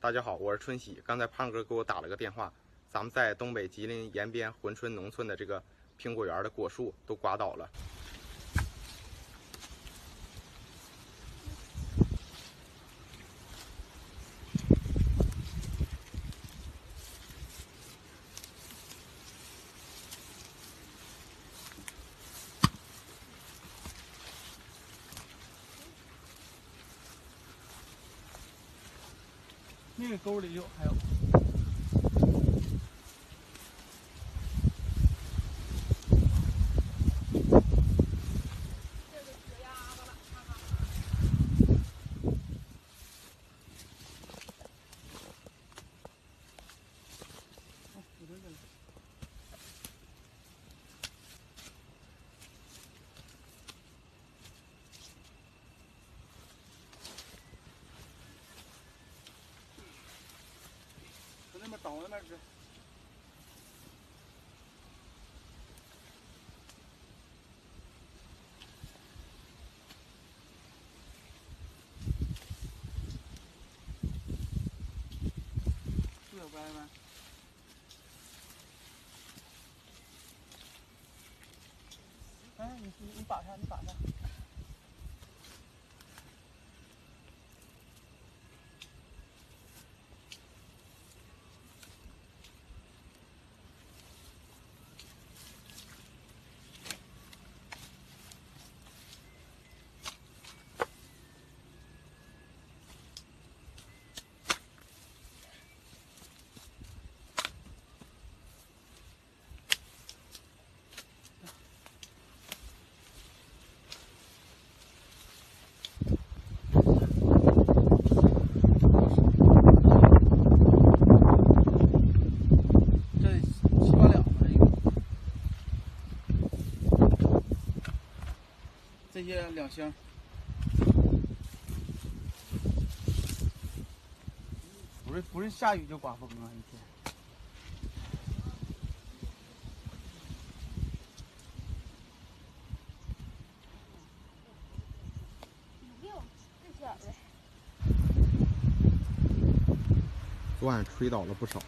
大家好，我是春喜。刚才胖哥给我打了个电话，咱们在东北吉林延边珲春农村的这个苹果园的果树都刮倒了。那个沟里还有。那边倒那边是。是有歪吗？哎，你把上，你把上。这些2箱，不是下雨就刮风啊，一天。昨晚吹倒了不少。